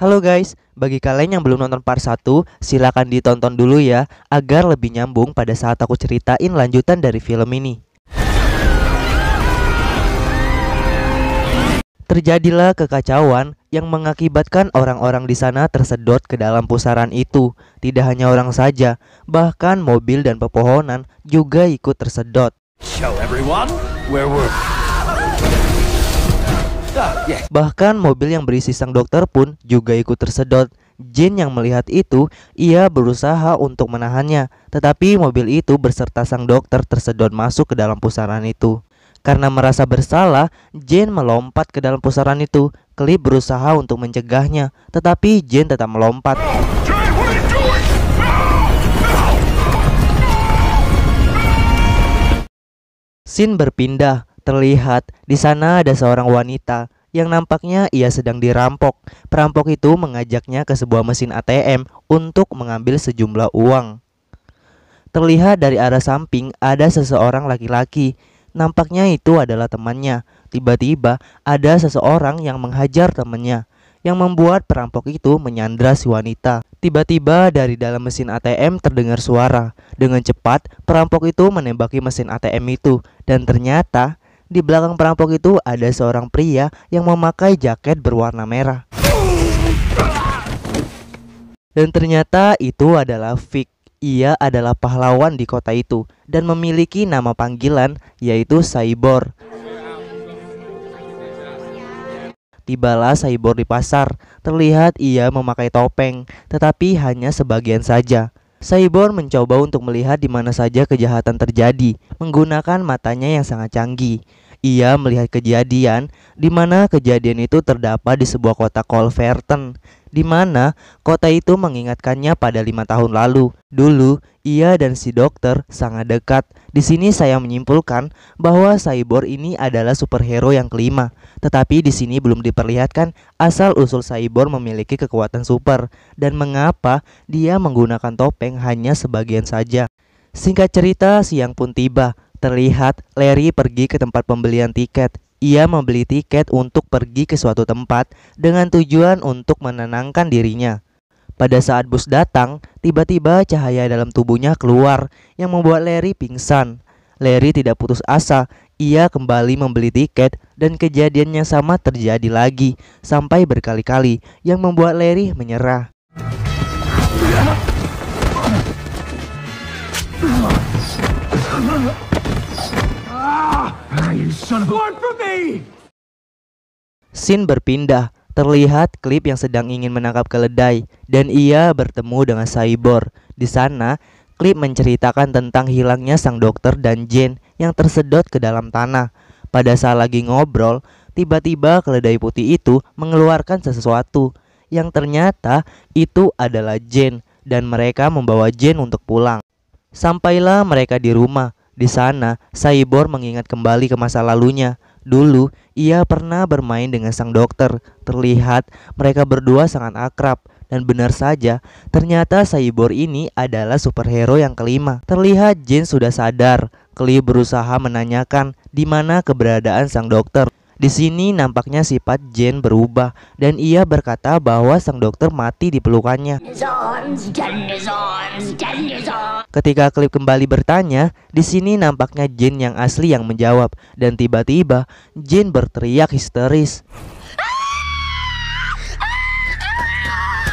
Halo guys, bagi kalian yang belum nonton part 1, silakan ditonton dulu ya, agar lebih nyambung pada saat aku ceritain lanjutan dari film ini. Terjadilah kekacauan yang mengakibatkan orang-orang di sana tersedot ke dalam pusaran itu. Tidak hanya orang saja, bahkan mobil dan pepohonan juga ikut tersedot. Show everyone where we're... Bahkan mobil yang berisi sang dokter pun juga ikut tersedot. Jin yang melihat itu, ia berusaha untuk menahannya, tetapi mobil itu beserta sang dokter tersedot masuk ke dalam pusaran itu. Karena merasa bersalah, Jin melompat ke dalam pusaran itu. Clip berusaha untuk mencegahnya, tetapi Jin tetap melompat. Scene berpindah. Terlihat di sana ada seorang wanita yang nampaknya ia sedang dirampok. Perampok itu mengajaknya ke sebuah mesin ATM untuk mengambil sejumlah uang. Terlihat dari arah samping ada seseorang laki-laki. Nampaknya itu adalah temannya. Tiba-tiba ada seseorang yang menghajar temannya, yang membuat perampok itu menyandra si wanita. Tiba-tiba dari dalam mesin ATM terdengar suara. Dengan cepat perampok itu menembaki mesin ATM itu, dan ternyata di belakang perampok itu ada seorang pria yang memakai jaket berwarna merah. Dan ternyata itu adalah Vic. Ia adalah pahlawan di kota itu dan memiliki nama panggilan yaitu Cyborg. Tibalah Cyborg di pasar. Terlihat ia memakai topeng, tetapi hanya sebagian saja. Cyborg mencoba untuk melihat di mana saja kejahatan terjadi menggunakan matanya yang sangat canggih. Ia melihat kejadian di mana kejadian itu terdapat di sebuah kota Colverton, di mana kota itu mengingatkannya pada 5 tahun lalu. Dulu ia dan si dokter sangat dekat. Di sini saya menyimpulkan bahwa Cyborg ini adalah superhero yang kelima. Tetapi di sini belum diperlihatkan asal usul Cyborg memiliki kekuatan super dan mengapa dia menggunakan topeng hanya sebagian saja. Singkat cerita, siang pun tiba. Terlihat Larry pergi ke tempat pembelian tiket. Ia membeli tiket untuk pergi ke suatu tempat dengan tujuan untuk menenangkan dirinya. Pada saat bus datang, tiba-tiba cahaya dalam tubuhnya keluar yang membuat Larry pingsan. Larry tidak putus asa. Ia kembali membeli tiket dan kejadian yang sama terjadi lagi sampai berkali-kali yang membuat Larry menyerah. Scene berpindah. Terlihat klip yang sedang ingin menangkap keledai dan ia bertemu dengan Cyborg. Di sana, klip menceritakan tentang hilangnya sang dokter dan Jane yang tersedot ke dalam tanah. Pada saat lagi ngobrol, tiba-tiba keledai putih itu mengeluarkan sesuatu yang ternyata itu adalah Jane dan mereka membawa Jane untuk pulang. Sampailah mereka di rumah. Di sana, Cyborg mengingat kembali ke masa lalunya. Dulu, ia pernah bermain dengan sang dokter. Terlihat mereka berdua sangat akrab. Dan benar saja, ternyata Cyborg ini adalah superhero yang kelima. Terlihat Jane sudah sadar. Cliff berusaha menanyakan di mana keberadaan sang dokter. Di sini nampaknya sifat Jane berubah dan ia berkata bahwa sang dokter mati di pelukannya. Ketika Cliff kembali bertanya, di sini nampaknya Jane yang asli yang menjawab dan tiba-tiba Jane berteriak histeris.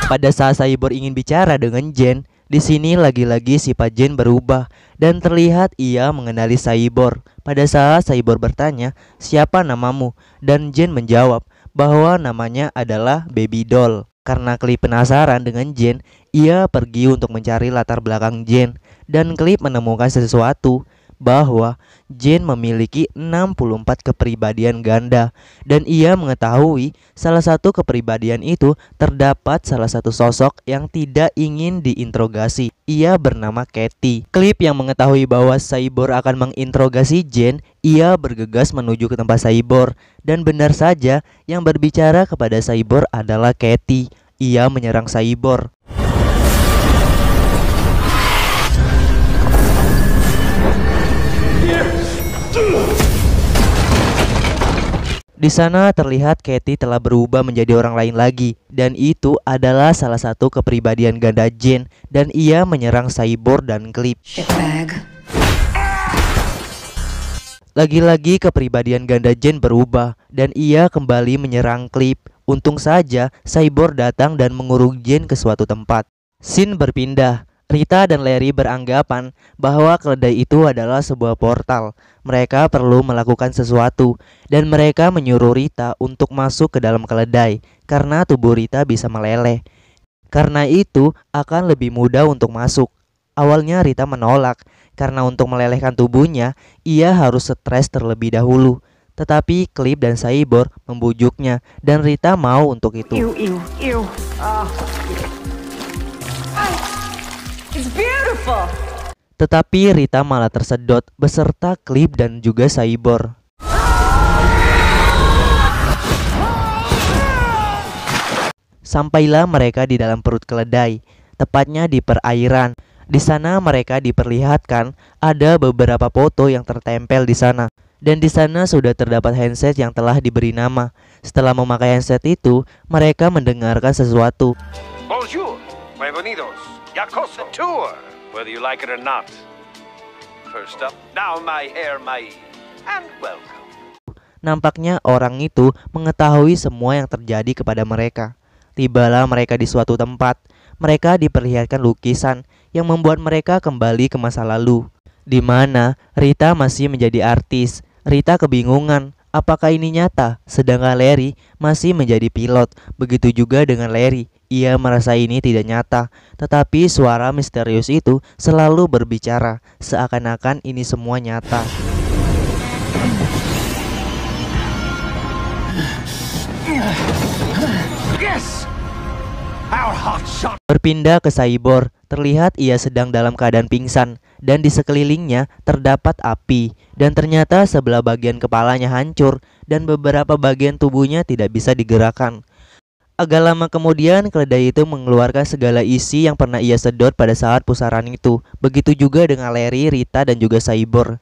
Pada saat Cyborg ingin bicara dengan Jane, di sini lagi-lagi sifat Jane berubah dan terlihat ia mengenali Cyborg. Pada saat Cyborg bertanya, "Siapa namamu?" dan Jane menjawab bahwa namanya adalah Baby Doll. Karena Cliff penasaran dengan Jane, ia pergi untuk mencari latar belakang Jane dan Cliff menemukan sesuatu bahwa Jane memiliki 64 kepribadian ganda dan ia mengetahui salah satu kepribadian itu terdapat salah satu sosok yang tidak ingin diinterogasi. Ia bernama Katie. Cliff yang mengetahui bahwa Cyborg akan menginterogasi Jane, ia bergegas menuju ke tempat Cyborg dan benar saja yang berbicara kepada Cyborg adalah Katie. Ia menyerang Cyborg. Di sana terlihat Katie telah berubah menjadi orang lain lagi, dan itu adalah salah satu kepribadian ganda Jane, dan ia menyerang Cyborg dan Clip. Shitbag. Lagi-lagi kepribadian ganda Jane berubah, dan ia kembali menyerang Clip. Untung saja Cyborg datang dan mengurung Jane ke suatu tempat. Scene berpindah. Rita dan Larry beranggapan bahwa keledai itu adalah sebuah portal. Mereka perlu melakukan sesuatu, dan mereka menyuruh Rita untuk masuk ke dalam keledai karena tubuh Rita bisa meleleh. Karena itu akan lebih mudah untuk masuk. Awalnya Rita menolak karena untuk melelehkan tubuhnya ia harus stres terlebih dahulu. Tetapi Clip dan Cyborg membujuknya dan Rita mau untuk itu. Ew. It's beautiful. Tetapi Rita malah tersedot beserta Clip dan juga Cyborg. Sampailah mereka di dalam perut keledai, tepatnya di perairan. Di sana mereka diperlihatkan ada beberapa foto yang tertempel di sana. Dan di sana sudah terdapat handset yang telah diberi nama. Setelah memakai handset itu, mereka mendengarkan sesuatu. Bonjour, bienvenidos, Yakoso tour, whether you like it or not. First up, now my hair, and welcome. Nampaknya orang itu mengetahui semua yang terjadi kepada mereka. Tibalah mereka di suatu tempat. Mereka diperlihatkan lukisan yang membuat mereka kembali ke masa lalu, di mana Rita masih menjadi artis. Rita kebingungan, apakah ini nyata? Sedangkan Larry masih menjadi pilot. Begitu juga dengan Larry. Ia merasa ini tidak nyata, tetapi suara misterius itu selalu berbicara, seakan-akan ini semua nyata. Yes! Our hot shot. Berpindah ke Cyborg, terlihat ia sedang dalam keadaan pingsan dan di sekelilingnya terdapat api, dan ternyata sebelah bagian kepalanya hancur dan beberapa bagian tubuhnya tidak bisa digerakkan. Agak lama kemudian keledai itu mengeluarkan segala isi yang pernah ia sedot pada saat pusaran itu. Begitu juga dengan Larry, Rita dan juga Cyborg.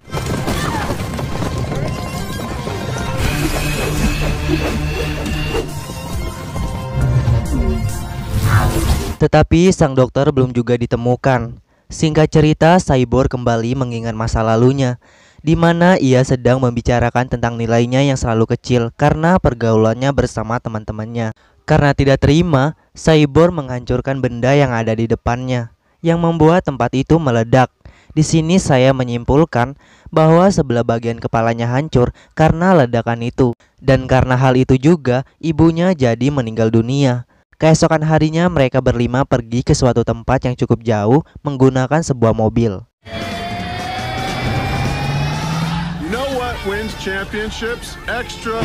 Tetapi sang dokter belum juga ditemukan. Singkat cerita, Cyborg kembali mengingat masa lalunya, di mana ia sedang membicarakan tentang nilainya yang selalu kecil karena pergaulannya bersama teman-temannya. Karena tidak terima, Cyborg menghancurkan benda yang ada di depannya, yang membuat tempat itu meledak. Di sini saya menyimpulkan bahwa sebelah bagian kepalanya hancur karena ledakan itu, dan karena hal itu juga ibunya jadi meninggal dunia. Keesokan harinya mereka berlima pergi ke suatu tempat yang cukup jauh menggunakan sebuah mobil. You know what wins championships? Extra.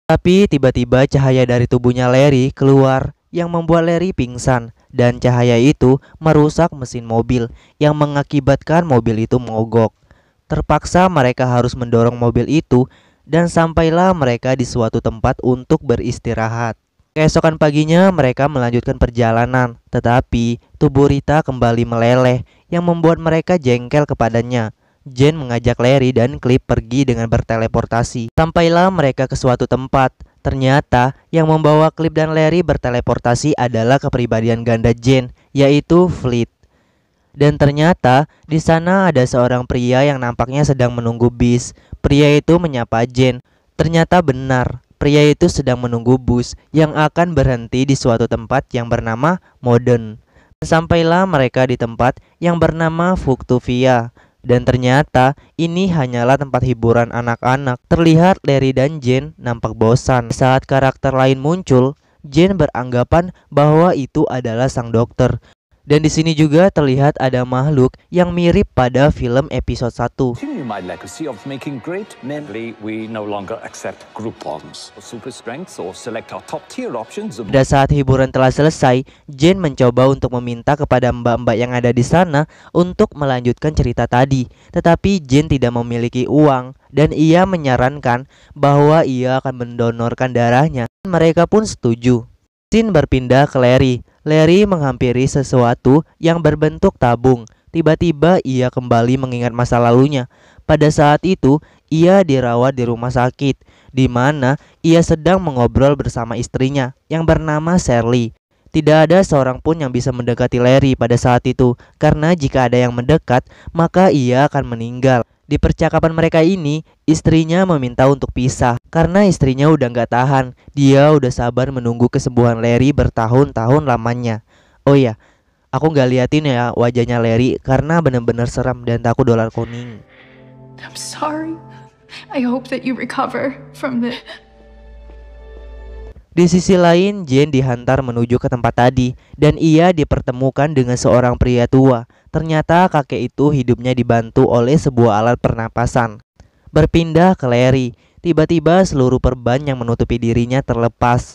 Tapi tiba-tiba cahaya dari tubuhnya Larry keluar yang membuat Larry pingsan, dan cahaya itu merusak mesin mobil yang mengakibatkan mobil itu mogok. Terpaksa mereka harus mendorong mobil itu dan sampailah mereka di suatu tempat untuk beristirahat. Keesokan paginya mereka melanjutkan perjalanan, tetapi tubuh Rita kembali meleleh yang membuat mereka jengkel kepadanya. Jane mengajak Larry dan Clip pergi dengan berteleportasi. Sampailah mereka ke suatu tempat. Ternyata yang membawa Clip dan Larry berteleportasi adalah kepribadian ganda Jane, yaitu Fleet. Dan ternyata di sana ada seorang pria yang nampaknya sedang menunggu bis. Pria itu menyapa Jane. Ternyata benar, pria itu sedang menunggu bus yang akan berhenti di suatu tempat yang bernama Modern. Sampailah mereka di tempat yang bernama Vuctuvia. Dan ternyata ini hanyalah tempat hiburan anak-anak. Terlihat Larry dan Jane nampak bosan. Saat karakter lain muncul, Jane beranggapan bahwa itu adalah sang dokter. Dan di sini juga terlihat ada makhluk yang mirip pada film episode 1. Continue my legacy of making great men. We no longer accept group bombs, super strengths, or select our top tier options. Pada saat hiburan telah selesai, Jane mencoba untuk meminta kepada mbak-mbak yang ada di sana untuk melanjutkan cerita tadi. Tetapi Jane tidak memiliki uang dan ia menyarankan bahwa ia akan mendonorkan darahnya. Mereka pun setuju. Scene berpindah ke Larry. Larry menghampiri sesuatu yang berbentuk tabung. Tiba-tiba ia kembali mengingat masa lalunya. Pada saat itu, ia dirawat di rumah sakit, di mana ia sedang mengobrol bersama istrinya yang bernama Shirley. Tidak ada seorang pun yang bisa mendekati Larry pada saat itu, karena jika ada yang mendekat, maka ia akan meninggal. Di percakapan mereka ini, istrinya meminta untuk pisah karena istrinya udah gak tahan. Dia udah sabar menunggu kesembuhan Larry bertahun-tahun lamanya. Oh iya, aku gak liatin ya wajahnya Larry karena bener-bener seram dan takut dolar kuning. I'm sorry. I hope that you recover from the... Di sisi lain, Jane dihantar menuju ke tempat tadi dan ia dipertemukan dengan seorang pria tua. Ternyata kakek itu hidupnya dibantu oleh sebuah alat pernapasan. Berpindah ke Larry, tiba-tiba seluruh perban yang menutupi dirinya terlepas.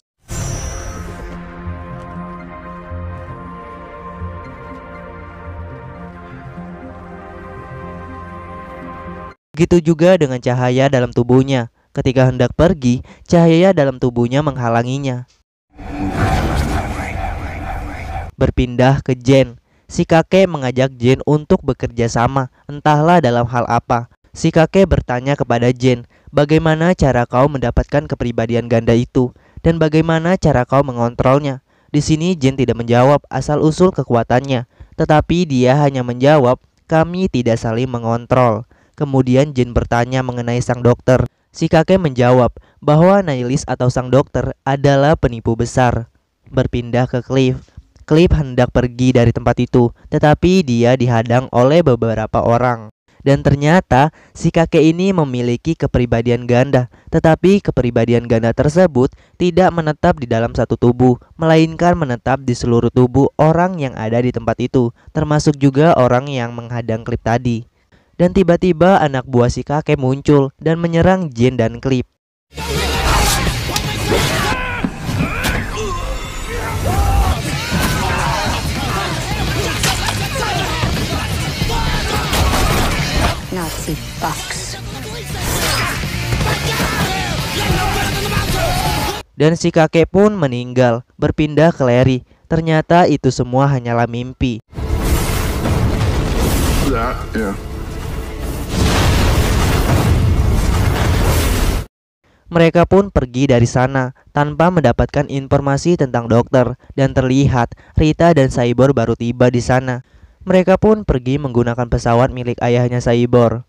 Begitu juga dengan cahaya dalam tubuhnya. Ketika hendak pergi, cahaya dalam tubuhnya menghalanginya. Berpindah ke Jane. Si kakek mengajak Jane untuk bekerja sama, entahlah dalam hal apa. Si kakek bertanya kepada Jane, bagaimana cara kau mendapatkan kepribadian ganda itu? Dan bagaimana cara kau mengontrolnya? Di sini Jane tidak menjawab asal-usul kekuatannya, tetapi dia hanya menjawab, kami tidak saling mengontrol. Kemudian Jane bertanya mengenai sang dokter. Si kakek menjawab bahwa Nihilis atau sang dokter adalah penipu besar. Berpindah ke Cliff. Cliff hendak pergi dari tempat itu, tetapi dia dihadang oleh beberapa orang. Dan ternyata si kakek ini memiliki kepribadian ganda, tetapi kepribadian ganda tersebut tidak menetap di dalam satu tubuh, melainkan menetap di seluruh tubuh orang yang ada di tempat itu, termasuk juga orang yang menghadang Cliff tadi. Dan tiba-tiba anak buah si kakek muncul dan menyerang Jane dan Cliff. Nazi fucks. Dan si kakek pun meninggal, berpindah ke Larry. Ternyata itu semua hanyalah mimpi. Yeah. Mereka pun pergi dari sana tanpa mendapatkan informasi tentang dokter dan terlihat Rita dan Cyborg baru tiba di sana. Mereka pun pergi menggunakan pesawat milik ayahnya Cyborg.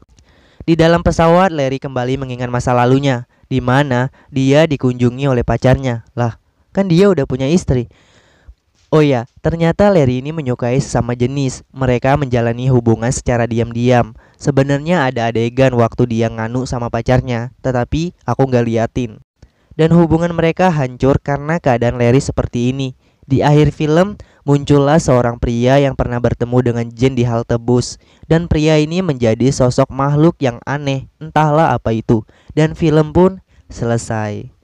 Di dalam pesawat, Larry kembali mengingat masa lalunya, di mana dia dikunjungi oleh pacarnya. Lah, kan dia udah punya istri. Oh ya, ternyata Larry ini menyukai sesama jenis. Mereka menjalani hubungan secara diam-diam. Sebenarnya ada adegan waktu dia nganu sama pacarnya, tetapi aku gak liatin. Dan hubungan mereka hancur karena keadaan Larry seperti ini. Di akhir film, muncullah seorang pria yang pernah bertemu dengan Jane di halte bus. Dan pria ini menjadi sosok makhluk yang aneh, entahlah apa itu. Dan film pun selesai.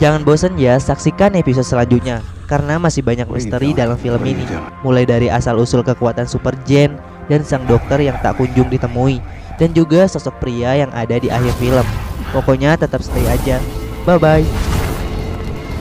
Jangan bosan ya, saksikan episode selanjutnya karena masih banyak misteri dalam film ini. Mulai dari asal-usul kekuatan Super Jane dan sang dokter yang tak kunjung ditemui, dan juga sosok pria yang ada di akhir film. Pokoknya tetap stay aja. Bye bye.